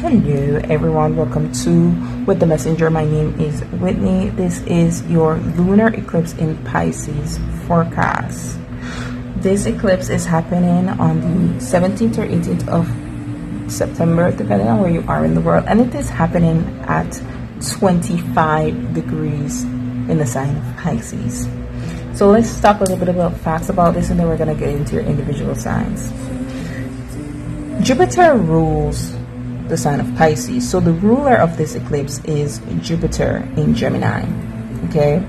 Hello everyone, welcome to With the Messenger. My name is Whitney. This is your lunar eclipse in Pisces forecast. This eclipse is happening on the 17th or 18th of September, depending on where you are in the world, and it is happening at 25 degrees in the sign of Pisces. So let's talk a little bit about facts about this, and then we're going to get into your individual signs. Jupiter rules the sign of Pisces, so the ruler of this eclipse is Jupiter in Gemini. Okay,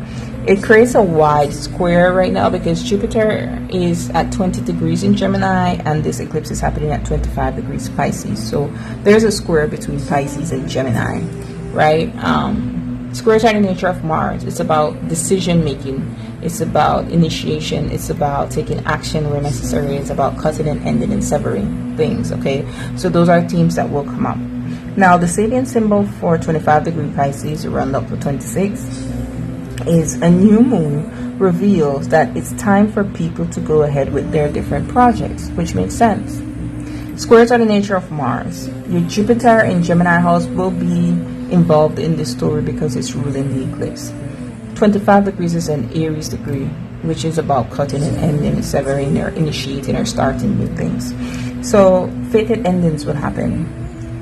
it creates a wide square right now because Jupiter is at 20 degrees in Gemini and this eclipse is happening at 25 degrees Pisces, so there's a square between Pisces and Gemini, right? Squares are the nature of Mars. It's about decision making, it's about initiation, it's about taking action where necessary, it's about cutting and ending and severing things. Okay, so those are themes that will come up. Now the salient symbol for 25 degree Pisces, round up to 26, is a new moon reveals that it's time for people to go ahead with their different projects, which makes sense. Squares are the nature of Mars. Your Jupiter in Gemini house will be involved in this story because it's ruling the eclipse. 25 degrees is an Aries degree, which is about cutting and ending, severing or initiating or starting new things. So fated endings will happen.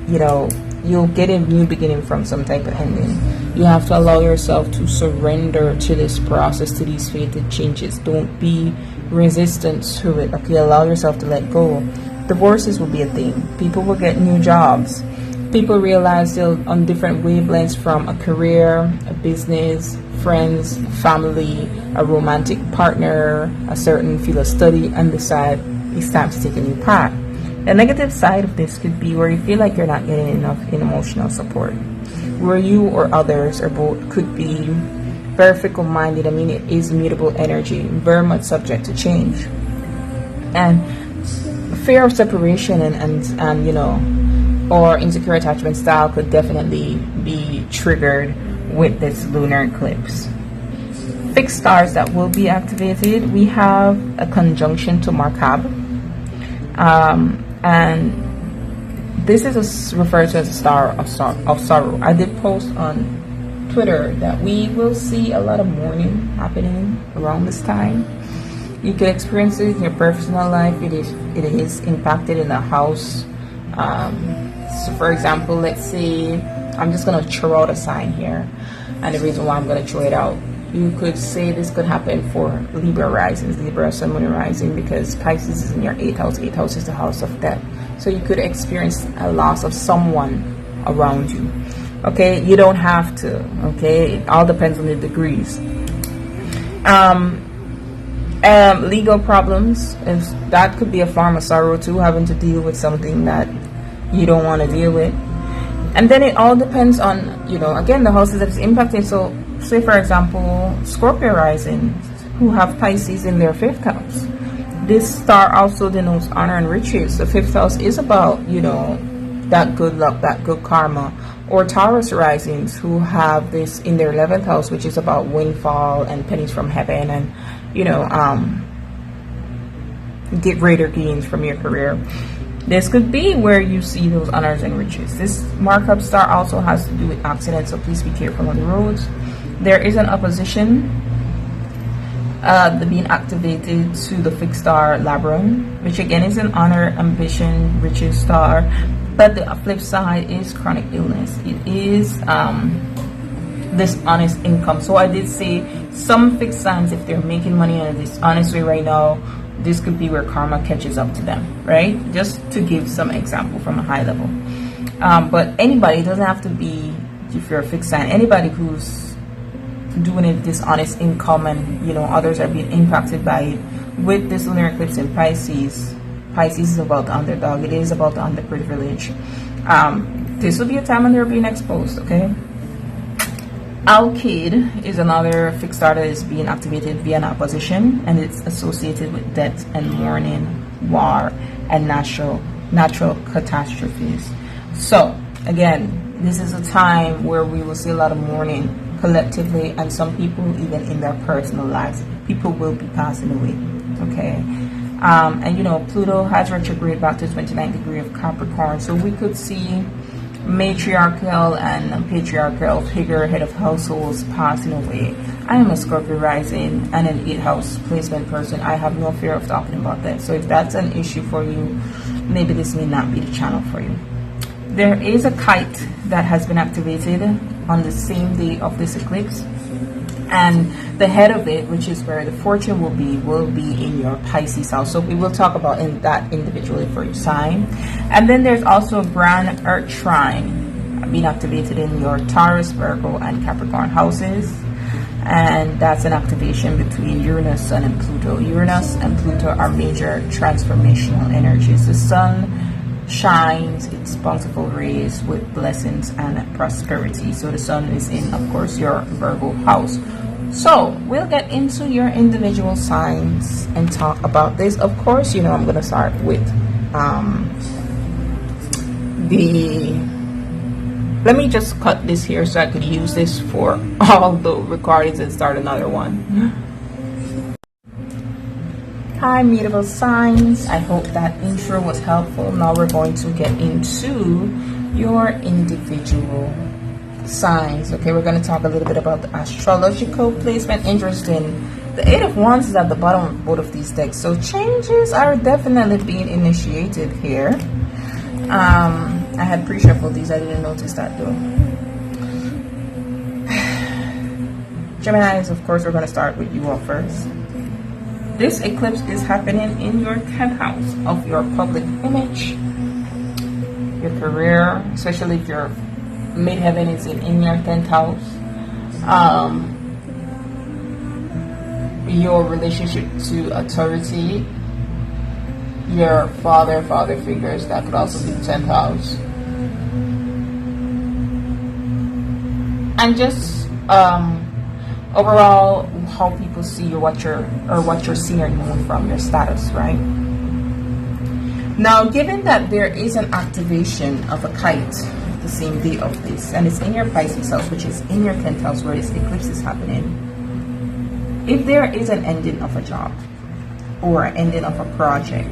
You know, you'll get a new beginning from some type of ending. You have to allow yourself to surrender to this process, to these fated changes. Don't be resistant to it. Okay, allow yourself to let go. Divorces will be a thing. People will get new jobs. People realize they're on different wavelengths from a career, a business, friends, family, a romantic partner, a certain field of study, and decide it's time to take a new path. The negative side of this could be where you feel like you're not getting enough in emotional support, where you or others or both could be very fickle-minded. I mean, it is mutable energy, very much subject to change. And fear of separation and you know, or insecure attachment style could definitely be triggered with this lunar eclipse. Fixed stars that will be activated, we have a conjunction to Markab, and this is referred to as a star of sorrow. I did post on Twitter that we will see a lot of mourning happening around this time. You can experience it in your personal life. It is impacted in the house. So for example, let's say I'm just going to throw out a sign here, and the reason why I'm going to throw it out, you could say this could happen for Libra risings, Libra Sun Moon rising, because Pisces is in your 8th house. 8th house is the house of death, so you could experience a loss of someone around you. Okay, you don't have to. Okay, it all depends on the degrees. Legal problems, is that could be a form of sorrow too, having to deal with something that you don't want to deal with. And then it all depends on, you know, again, the houses that is impacted. So say for example Scorpio rising who have Pisces in their 5th house, this star also denotes honor and riches. The 5th house is about, you know, that good luck, that good karma. Or Taurus risings who have this in their 11th house, which is about windfall and pennies from heaven, and you know, get greater gains from your career. This could be where you see those honors and riches. This markup star also has to do with accidents, so please be careful on the roads. There is an opposition being activated to the fixed star Labrum, which again is an honor, ambition, riches star. But the flip side is chronic illness. It is dishonest income. So I did say some fixed signs, if they're making money in a dishonest way right now, this could be where karma catches up to them, right? Just to give some example from a high level. But anybody, it doesn't have to be if you're a fixed sign, anybody who's doing a dishonest income and, you know, others are being impacted by it. With this lunar eclipse in Pisces, Pisces is about the underdog. It is about the underprivileged. This will be a time when they're being exposed, okay? Alkid is another fixed star that is being activated via an opposition, and it's associated with death and mourning, war, and natural catastrophes. So again, this is a time where we will see a lot of mourning collectively, and some people even in their personal lives. People will be passing away, okay? And you know, Pluto has retrograde back to 29th degree of Capricorn, so we could see matriarchal and patriarchal figure, head of households passing away. I am a Scorpio rising and an 8th house placement person. I have no fear of talking about that. So if that's an issue for you, maybe this may not be the channel for you. There is a kite that has been activated on the same day of this eclipse, and the head of it, which is where the fortune will be in your Pisces house. So we will talk about that individually for your sign. And then there's also a grand earth trine being activated in your Taurus, Virgo, and Capricorn houses. And that's an activation between Uranus, Sun, and Pluto. Uranus and Pluto are major transformational energies. The Sun shines its bountiful rays with blessings and prosperity. So the Sun is in, of course, your Virgo house. So we'll get into your individual signs and talk about this. Of course, you know, I'm going to start with let me just cut this here so I could use this for all the recordings and start another one. Hi, mutable signs. I hope that intro was helpful. Now we're going to get into your individual signs. Okay, we're going to talk a little bit about the astrological placement. Interesting. The 8 of Wands is at the bottom of both of these decks. So changes are definitely being initiated here. I had pre-shuffled these. I didn't notice that though. Geminis, of course, we're going to start with you all first. This eclipse is happening in your 10th house of your public image, your career, especially if your midheaven is in your 10th house. Your relationship to authority, your father figures, that could also be 10th house. And just overall how people see you, what you're seeing or known from your status, right? Now, given that there is an activation of a kite the same day of this, and it's in your Pisces house, which is in your 10th house where this eclipse is happening, if there is an ending of a job or an ending of a project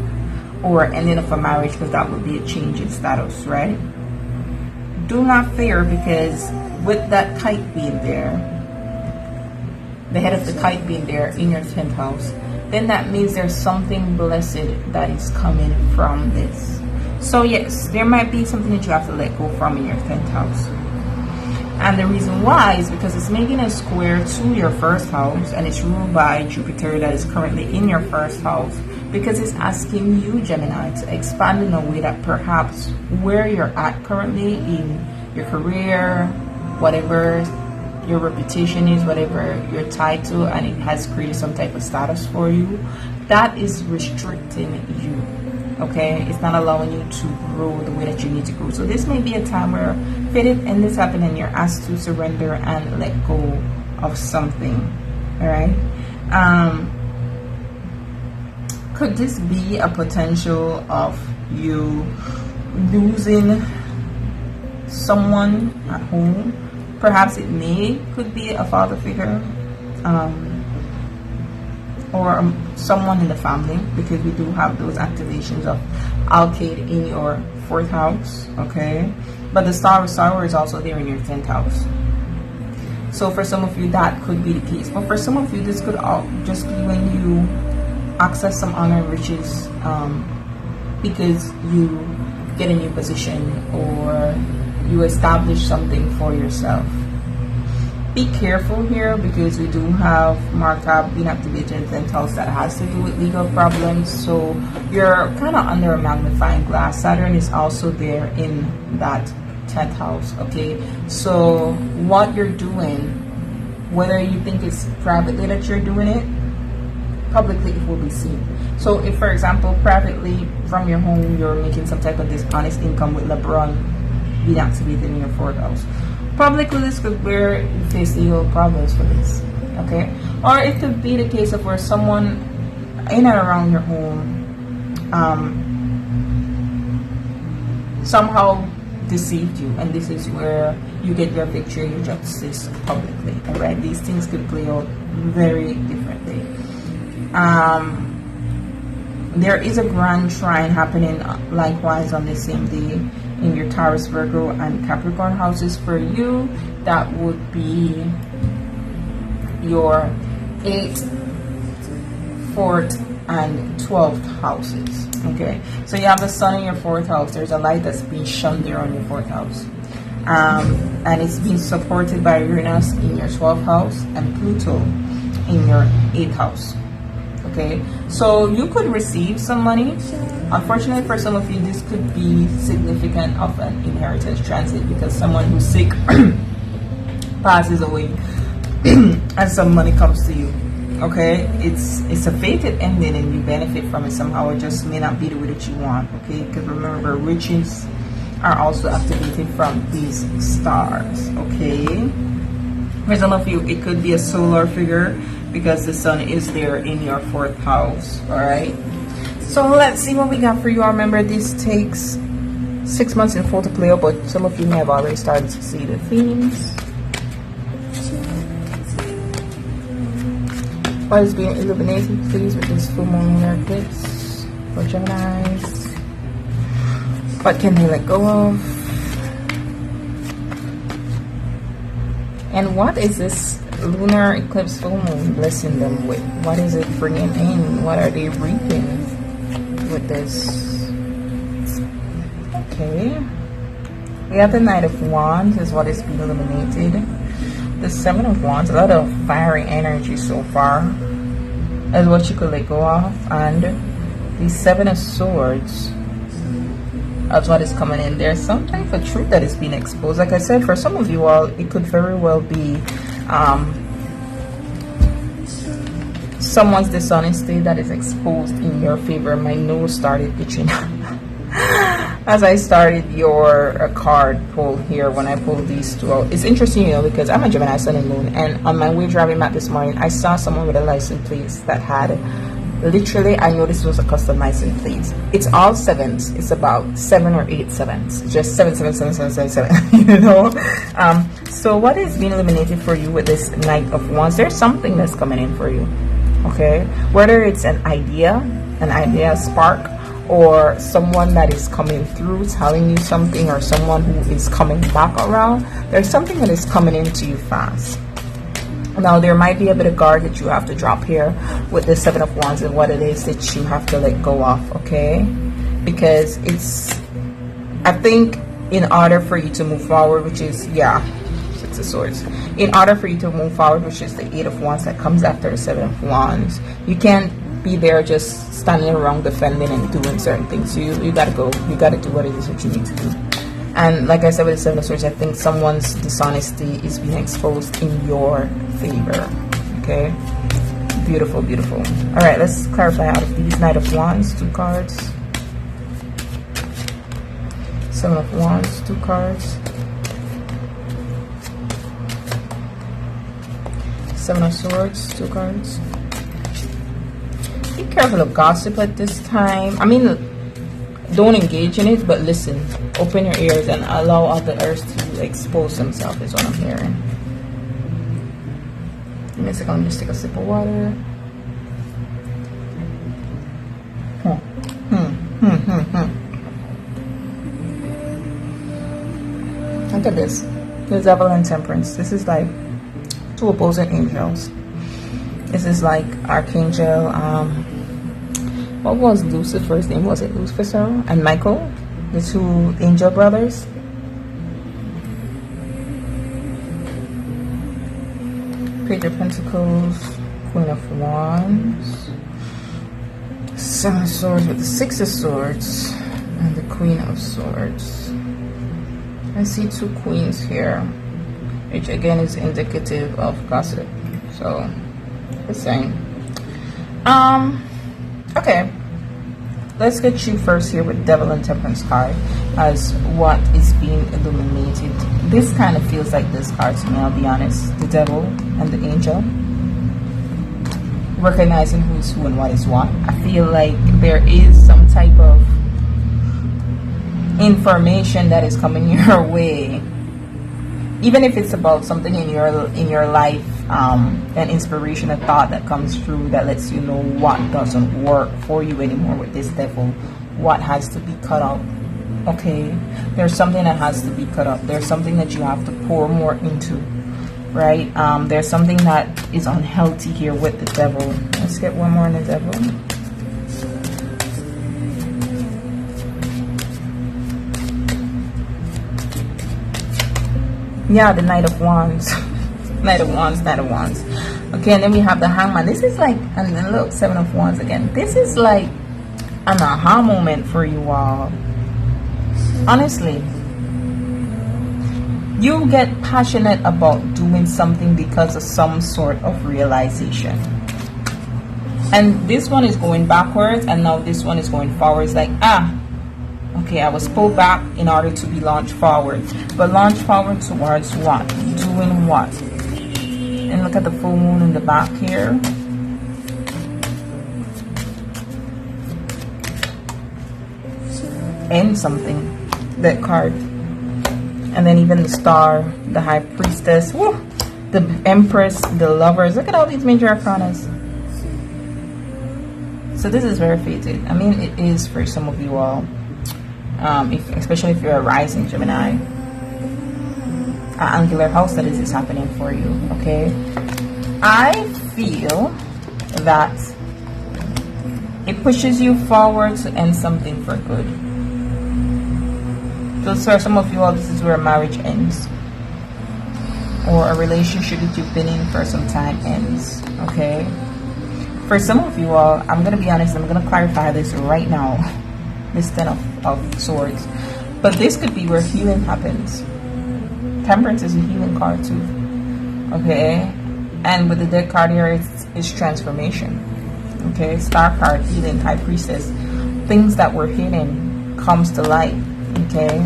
or ending of a marriage, because that would be a change in status, right? Do not fear, because with that kite being there, the head of the kite being there in your 10th house, then that means there's something blessed that is coming from this. So yes, there might be something that you have to let go from in your 10th house. And the reason why is because it's making a square to your first house, and it's ruled by Jupiter that is currently in your first house, because it's asking you, Gemini, to expand in a way that perhaps where you're at currently in your career, whatever your reputation is, whatever your title, and it has created some type of status for you, that is restricting you. Okay, it's not allowing you to grow the way that you need to grow. So this may be a time where fitted and this happened and you're asked to surrender and let go of something. All right. Could this be a potential of you losing someone at home? Perhaps it could be a father figure, or someone in the family, because we do have those activations of Alcade in your 4th house, okay? But the star is also there in your 10th house. So for some of you, that could be the case. But for some of you, this could all just be when you access some honor and riches, because you get a new position or you establish something for yourself. Be careful here, because we do have Markab being activated in 10th house that has to do with legal problems. So you're kind of under a magnifying glass. Saturn is also there in that 10th house, okay? So what you're doing, whether you think it's privately that you're doing it, publicly it will be seen. So if, for example, privately from your home you're making some type of dishonest income with LeBron being activated in your 4th house, publicly this could where you face legal problems for this, okay? Or it could be the case of where someone in and around your home somehow deceived you, and this is where you get your victory, your justice publicly. All right, these things could play out very differently. There is a grand trine happening likewise on the same day in your Taurus, Virgo, and Capricorn houses. For you, that would be your 8th, 4th, and 12th houses. Okay, so you have the sun in your 4th house. There's a light that's being shone there on your 4th house, and it's being supported by Uranus in your 12th house and Pluto in your 8th house. Okay, so you could receive some money. Unfortunately for some of you, this could be significant of an inheritance transit, because someone who's sick passes away and some money comes to you. Okay, it's a fated ending and you benefit from it somehow. It just may not be the way that you want. Okay, because remember, riches are also activated from these stars. Okay, for some of you, it could be a solar figure, because the sun is there in your 4th house. All right, so let's see what we got for you. Remember, this takes 6 months in full to play out, but some of you may have already started to see the themes. What is being illuminated, please, with this full moon lunar eclipse for Geminis? What can they let go of? And what is this lunar eclipse full moon blessing them with? What is it bringing in? What are they reaping with this? Okay, we have the Knight of Wands is what is being illuminated. The 7 of Wands, a lot of fiery energy so far is what you could let go of, and the 7 of Swords as what is coming in. There's some type of truth that is being exposed. Like I said, for some of you all, it could very well be someone's dishonesty that is exposed in your favor. My nose started itching as I started your card pull here when I pulled these two out. It's interesting, you know, because I'm a Gemini Sun and Moon, and on my way driving back this morning, I saw someone with a license plate that had, literally, I know this was a custom license plate. It's all 7s. It's about 7 or 8 7s. Just 7, 7, 7, 7, 7, 7, you know. So what is being illuminated for you with this Knight of Wands? There's something that's coming in for you, okay? Whether it's an idea spark, or someone that is coming through telling you something, or someone who is coming back around, there's something that is coming into you fast. Now, there might be a bit of guard that you have to drop here with the 7 of Wands and what it is that you have to let go of, okay? Because it's, I think, in order for you to move forward, which is, 6 of Swords, in order for you to move forward, which is the 8 of Wands that comes after the 7 of Wands, you can't be there just standing around defending and doing certain things. You gotta go. You gotta do what it is that you need to do. And like I said with the 7 of Swords, I think someone's dishonesty is being exposed in your favor. Okay, beautiful, beautiful. All right, let's clarify out of these Knight of Wands, 2 cards. 7 of Wands, 2 cards. 7 of Swords, 2 cards. Be careful of gossip at this time. I mean, don't engage in it, but listen. Open your ears and allow others to expose themselves, is what I'm hearing. Give me a second, let me just take a sip of water. Look at this. The Devil and Temperance. This is like 2 opposing angels. This is like Archangel, what was Lucifer's name? Was it Lucifer and Michael, the 2 angel brothers? Page of Pentacles, Queen of Wands, 7 of Swords with the 6 of Swords, and the Queen of Swords. I see 2 queens here, which again is indicative of gossip. So, just saying. Okay, let's get you first here with Devil and Temperance card as what is being illuminated. This kind of feels like this card to me, I'll be honest. The Devil and the Angel, recognizing who is who and what is what. I feel like there is some type of information that is coming your way, even if it's about something in your life, an inspiration, a thought that comes through that lets you know what doesn't work for you anymore with this Devil, what has to be cut out, okay? There's something that has to be cut up. There's something that you have to pour more into, right? There's something that is unhealthy here with the devil. Let's get one more on the devil. Yeah, the Knight of Wands. Knight of Wands, Knight of Wands. Okay, and then we have the Hangman. This is like, and then look, Seven of Wands again. This is like an aha moment for you all. Honestly, you get passionate about doing something because of some sort of realization. And this one is going backwards, and now this one is going forwards. Like, okay, I was pulled back in order to be launched forward. But launched forward towards what? Doing what? And look at the full moon in the back here. End something. That card. And then even the Star, the High Priestess, woo, the Empress, the Lovers. Look at all these major arcanas. So this is very fated. I mean, it is for some of you all. Especially if you're a rising Gemini. Angular house, that is happening for you. Okay, I feel that it pushes you forward to end something for good. So for some of you all, this is where a marriage ends, or a relationship that you've been in for some time ends. Okay, for some of you all, I'm gonna be honest, I'm gonna clarify this right now. This Ten of Swords, but this could be where healing happens. Temperance is a healing card too. Okay, and with the Dead card here, it's transformation. Okay, Star card, healing, High Priestess. Things that were hidden comes to light. Okay,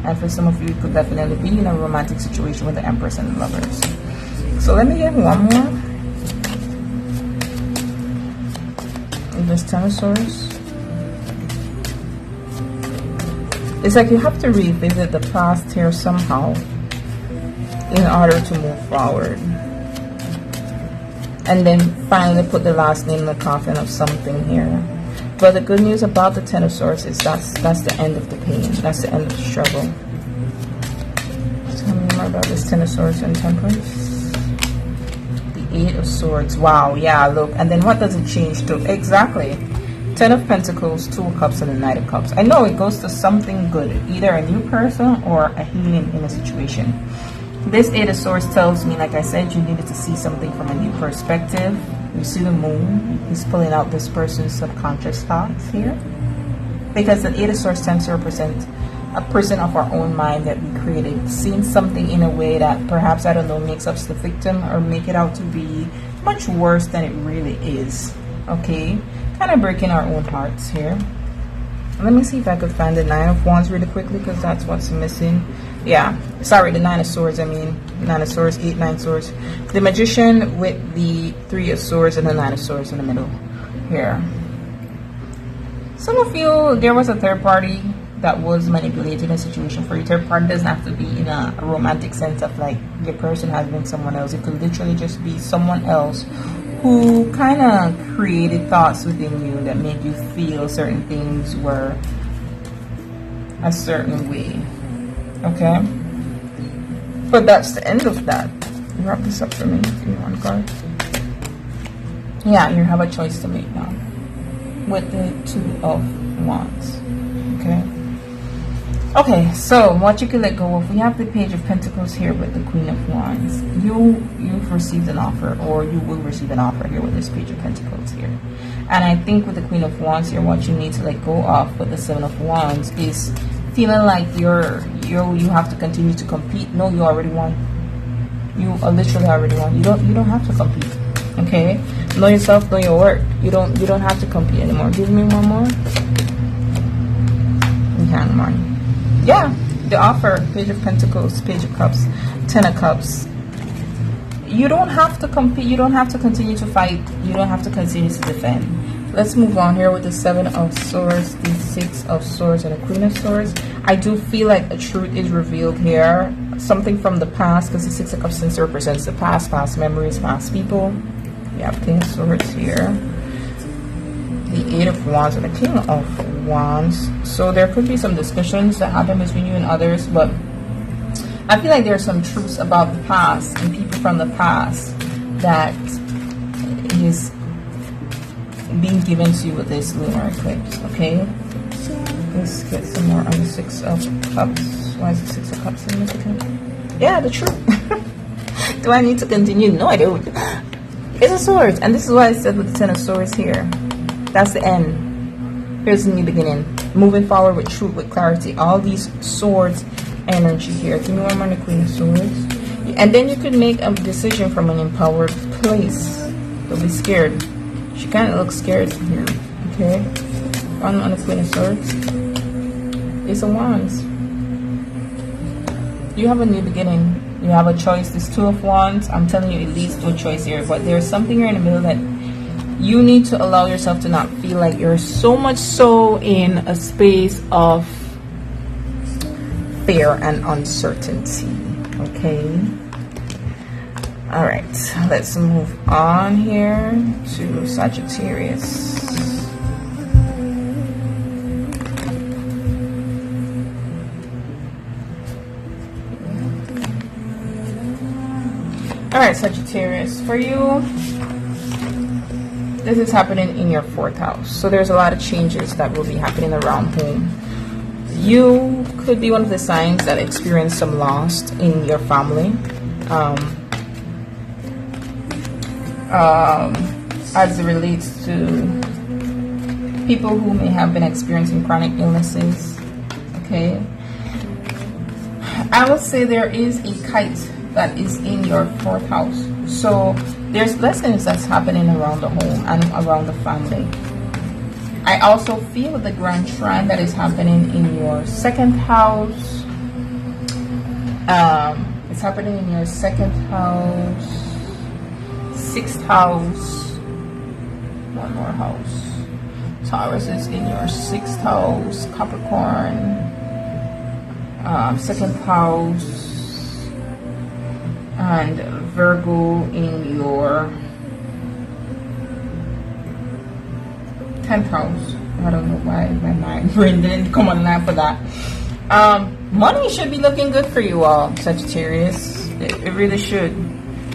and for some of you, it could definitely be in a romantic situation with the Empress and the Lovers. So let me get one more. This Ten of Swords. It's like you have to revisit the past here somehow in order to move forward. And then finally put the last name in the coffin of something here. But the good news about the Ten of Swords is that's the end of the pain. That's the end of the struggle. Tell me more about this Ten of Swords and Temperance. The Eight of Swords. Wow, yeah, look. And then what does it change to? Exactly. Ten of Pentacles, Two of Cups, and the Knight of Cups. I know it goes to something good, either a new person or a healing in a situation. This Eight of Swords tells me, like I said, you needed to see something from a new perspective. You see the moon, he's pulling out this person's subconscious thoughts here. Because the Eight of Swords tends to represent a person of our own mind that we created, seeing something in a way that perhaps, I don't know, makes us the victim or make it out to be much worse than it really is. Okay? Kind of breaking our own hearts here. Let me see if I could find the Nine of Wands really quickly, because that's what's missing. Yeah, sorry, the Nine of Swords, I mean. Nine of Swords, 8, 9 swords. The Magician with the Three of Swords and the Nine of Swords in the middle here. Some of you, there was a third party that was manipulating a situation for you. Third party doesn't have to be in a romantic sense of like your person has been someone else. It could literally just be someone else who kind of created thoughts within you that made you feel certain things were a certain way. Okay? But that's the end of that. You wrap this up for me if you want, card. Yeah, you have a choice to make now with the Two of Wands. Okay? Okay, so what you can let go of, we have the Page of Pentacles here with the Queen of Wands. You've received an offer, or you will receive an offer here with this Page of Pentacles here. And I think with the Queen of Wands here, what you need to let go of with the Seven of Wands is feeling like you have to continue to compete. No, you already won. You literally already won. You don't have to compete. Okay? Know yourself, know your work. You don't have to compete anymore. Give me one more. Hangman. Yeah, the offer, Page of Pentacles, Page of Cups, Ten of Cups. You don't have to compete. You don't have to continue to fight. You don't have to continue to defend. Let's move on here with the Seven of Swords, the Six of Swords, and the Queen of Swords. I do feel like a truth is revealed here. Something from the past, because the Six of Cups since represents the past memories, past people. We have King of Swords here. the Eight of Wands and the King of Wands. So there could be some discussions that happen between you and others, but I feel like there's some truths about the past and people from the past that is being given to you with this lunar eclipse. Okay, so let's get some more on the Six of Cups. Why is the Six of Cups significant? Yeah, the truth. Do I need to continue? No, I don't. It's a sword, and this is why I said with the Ten of Swords here. That's the end. Here's the new beginning. Moving forward with truth, with clarity. All these swords energy here. Give me one more on the Queen of Swords. And then you could make a decision from an empowered place. Don't be scared. She kind of looks scared here. Okay. One on the Queen of Swords. Ace of Wands. You have a new beginning. You have a choice. This Two of Wands, I'm telling you, it leads to a choice here. But there's something here in the middle that you need to allow yourself to not feel like you're so much so in a space of fear and uncertainty. Okay. All right. Let's move on here to Sagittarius. All right, Sagittarius, for you, this is happening in your 4th house. So there's a lot of changes that will be happening around home. You could be one of the signs that experience some loss in your family. As it relates to people who may have been experiencing chronic illnesses. Okay. I would say there is a kite that is in your 4th house. So there's blessings that's happening around the home and around the family. I also feel the grand trine that is happening in your 2nd house. It's happening in your 2nd house, 6th house, one more house. Taurus is in your 6th house, Capricorn, 2nd house, and Virgo in your 10th house. I don't know why my brain didn't come online for that. Money should be looking good for you all, Sagittarius. It really should.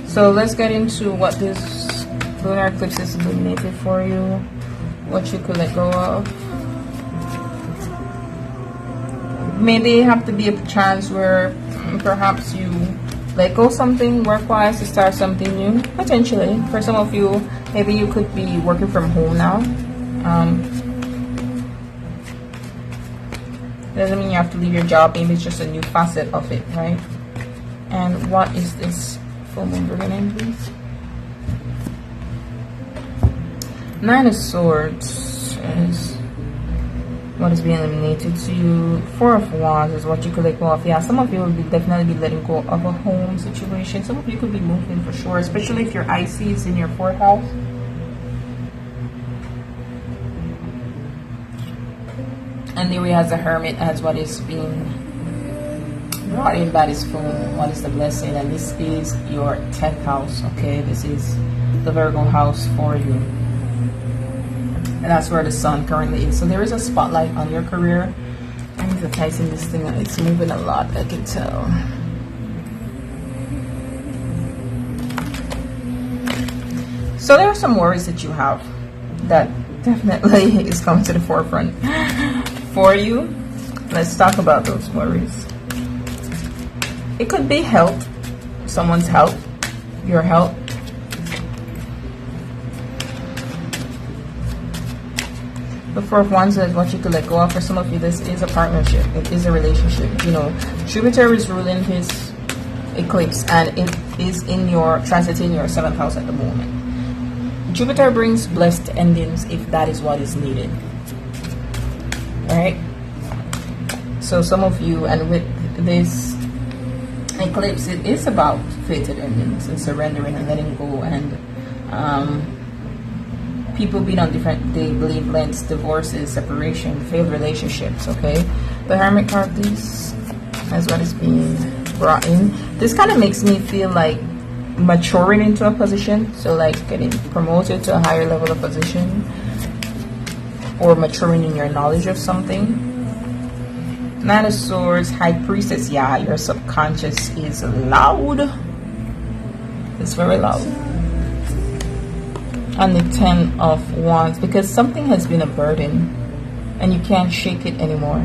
So let's get into what this lunar eclipse is illuminated for you, what you could let go of. Maybe have to be a chance where perhaps you let go something work-wise to start something new, potentially. For some of you, maybe you could be working from home now. Doesn't mean you have to leave your job. Maybe it's just a new facet of it, right? And what is this full moon bringing in, please? 9 of Swords is what is being eliminated to you. 4 of Wands is what you could let go of. Yeah, some of you will definitely be letting go of a home situation. Some of you could be moving for sure, especially if your IC is in your 4th house. And there we have the Hermit as what is being brought in by this phone. What is the blessing? And this is your 10th house. Okay, this is the Virgo house for you. And that's where the sun currently is. So there is a spotlight on your career. I need to tighten this thing up. It's moving a lot, I can tell. So there are some worries that you have that definitely is coming to the forefront for you. Let's talk about those worries. It could be health, someone's health, your health. The 4 of Wands is what you could let go of. For some of you, this is a partnership. It is a relationship. You know, Jupiter is ruling his eclipse, and it is in your transit in your 7th house at the moment. Jupiter brings blessed endings if that is what is needed. Right? So some of you, and with this eclipse, it is about fated endings and surrendering and letting go, and people being on different, they believe, lengths, divorces, separation, failed relationships. Okay, the Hermit card, this as what is being brought in. This kind of makes me feel like maturing into a position, so like getting promoted to a higher level of position. or maturing in your knowledge of something. Nine of Swords, High Priestess. Yeah, your subconscious is loud. It's very loud. And the Ten of Wands, because something has been a burden and you can't shake it anymore.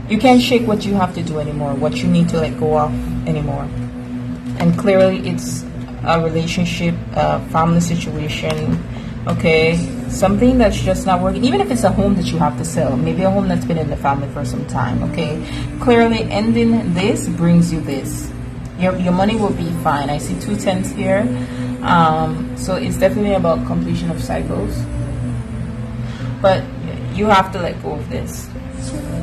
You can't shake what you have to do anymore, what you need to let go of anymore. And clearly it's a relationship, a family situation, okay? Something that's just not working. Even if it's a home that you have to sell, maybe a home that's been in the family for some time, okay? Clearly ending this brings you this. Your money will be fine. I see 2 tens here. So it's definitely about completion of cycles. But you have to let go of this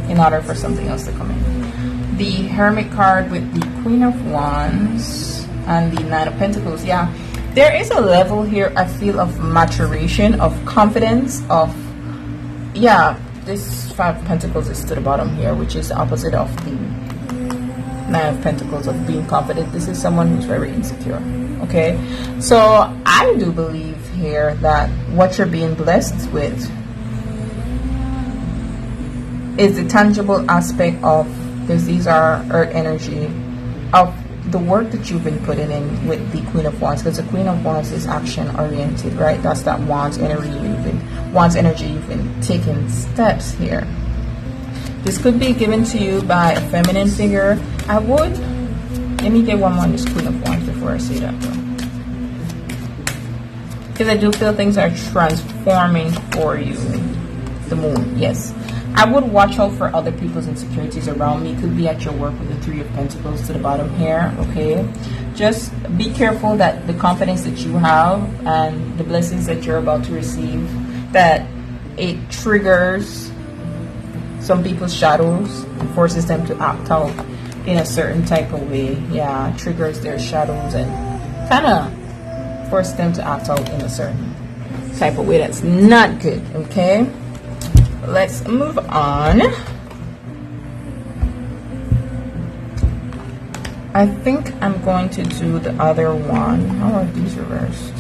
in order for something else to come in. The Hermit card with the Queen of Wands and the Nine of Pentacles. Yeah, there is a level here, I feel, of maturation, of confidence, of, yeah, this Five of Pentacles is to the bottom here, which is the opposite of the Nine of Pentacles, of being confident. This is someone who's very insecure, okay? So I do believe here that what you're being blessed with is the tangible aspect of, because these are earth energy, of the work that you've been putting in with the Queen of Wands, because the Queen of Wands is action oriented, right? That's that Wands energy you've been taking steps here. This could be given to you by a feminine figure. I would, let me get one more on this Queen of Wands before I say that, though, because I do feel things are transforming for you. The Moon, yes. I would watch out for other people's insecurities around me. Could be at your work with the Three of Pentacles to the bottom here, okay? Just be careful that the confidence that you have and the blessings that you're about to receive, that it triggers some people's shadows and forces them to act out in a certain type of way. Yeah, triggers their shadows and kind of force them to act out in a certain type of way that's not good, okay? Let's move on. I think I'm going to do the other one. How are these reversed?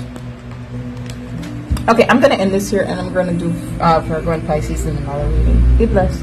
Okay, I'm going to end this here, and I'm going to do Virgo and Pisces in another reading. Be blessed.